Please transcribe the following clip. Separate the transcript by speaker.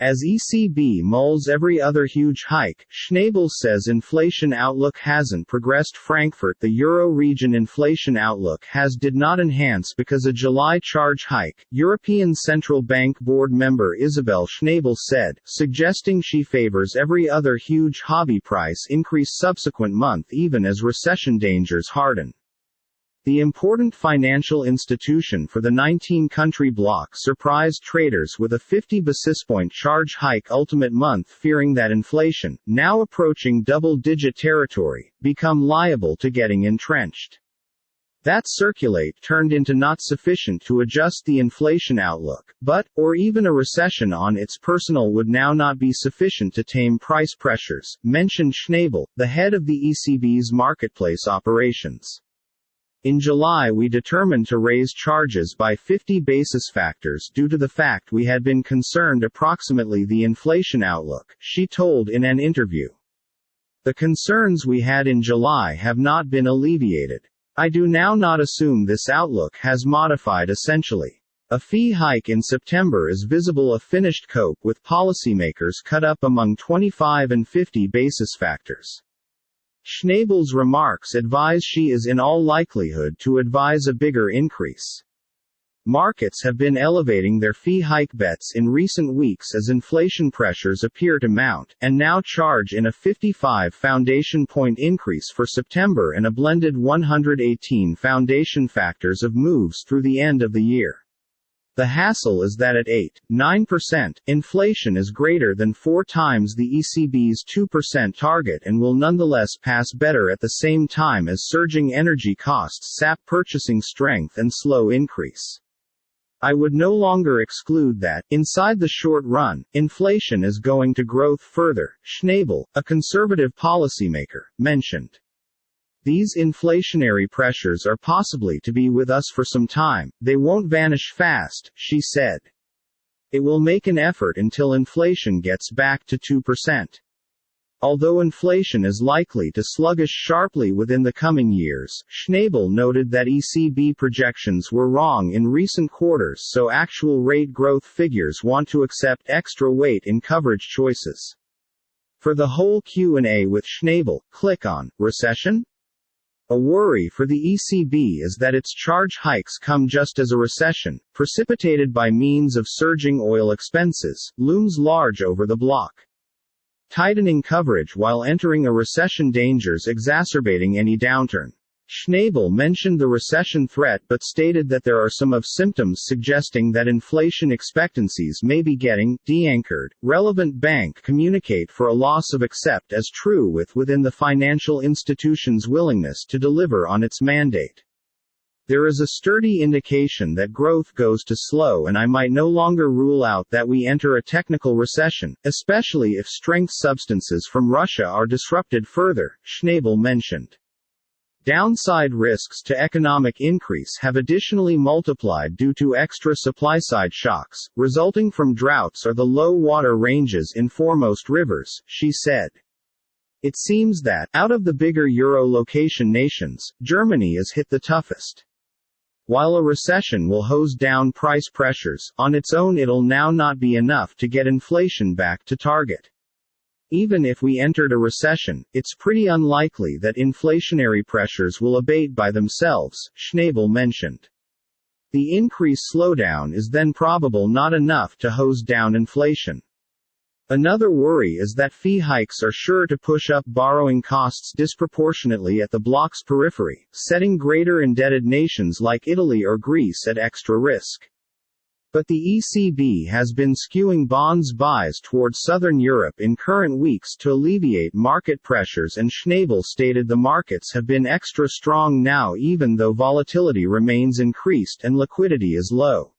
Speaker 1: As ECB mulls every other huge hike, Schnabel says inflation outlook hasn't progressed. Frankfurt, the Euro region inflation outlook did not enhance because a July charge hike, European Central Bank Board member Isabel Schnabel said, suggesting she favors every other huge hobby price increase subsequent month even as recession dangers harden. The important financial institution for the 19-country bloc surprised traders with a 50 basis point charge hike ultimate month, fearing that inflation, now approaching double-digit territory, become liable to getting entrenched. That circulate turned into not sufficient to adjust the inflation outlook, but, or even a recession on its personnel would now not be sufficient to tame price pressures, mentioned Schnabel, the head of the ECB's marketplace operations. In July we determined to raise charges by 50 basis factors due to the fact we had been concerned approximately the inflation outlook, she told in an interview. The concerns we had in July have not been alleviated. I do now not assume this outlook has modified essentially. A fee hike in September is visible, a finished cope with policymakers cut up among 25 and 50 basis factors. Schnabel's remarks advise she is in all likelihood to advise a bigger increase. Markets have been elevating their fee hike bets in recent weeks as inflation pressures appear to mount, and now charge in a 55 foundation point increase for September and a blended 118 foundation factors of moves through the end of the year. The hassle is that at 8-9%, inflation is greater than 4 times the ECB's 2% target and will nonetheless pass better at the same time as surging energy costs sap purchasing strength and slow increase. I would no longer exclude that, inside the short run, inflation is going to grow further, Schnabel, a conservative policymaker, mentioned. These inflationary pressures are possibly to be with us for some time, they won't vanish fast, she said. It will make an effort until inflation gets back to 2%. Although inflation is likely to sluggish sharply within the coming years, Schnabel noted that ECB projections were wrong in recent quarters, so actual rate growth figures want to accept extra weight in coverage choices. For the whole Q&A with Schnabel, click on Recession? A worry for the ECB is that its charge hikes come just as a recession, precipitated by means of surging oil expenses, looms large over the bloc. Tightening coverage while entering a recession dangers exacerbating any downturn. Schnabel mentioned the recession threat but stated that there are some of symptoms suggesting that inflation expectancies may be getting de-anchored. Relevant bank communicate for a loss of accept as true within the financial institution's willingness to deliver on its mandate. There is a sturdy indication that growth goes to slow, and I might no longer rule out that we enter a technical recession, especially if strength substances from Russia are disrupted further, Schnabel mentioned. Downside risks to economic increase have additionally multiplied due to extra supply-side shocks, resulting from droughts or the low water ranges in foremost rivers, she said. It seems that, out of the bigger Euro-location nations, Germany is hit the toughest. While a recession will hose down price pressures, on its own it'll now not be enough to get inflation back to target. Even if we entered a recession, it's pretty unlikely that inflationary pressures will abate by themselves, Schnabel mentioned. The increased slowdown is then probable not enough to hose down inflation. Another worry is that fee hikes are sure to push up borrowing costs disproportionately at the bloc's periphery, setting greater indebted nations like Italy or Greece at extra risk. But the ECB has been skewing bonds buys toward Southern Europe in current weeks to alleviate market pressures, and Schnabel stated the markets have been extra strong now even though volatility remains increased and liquidity is low.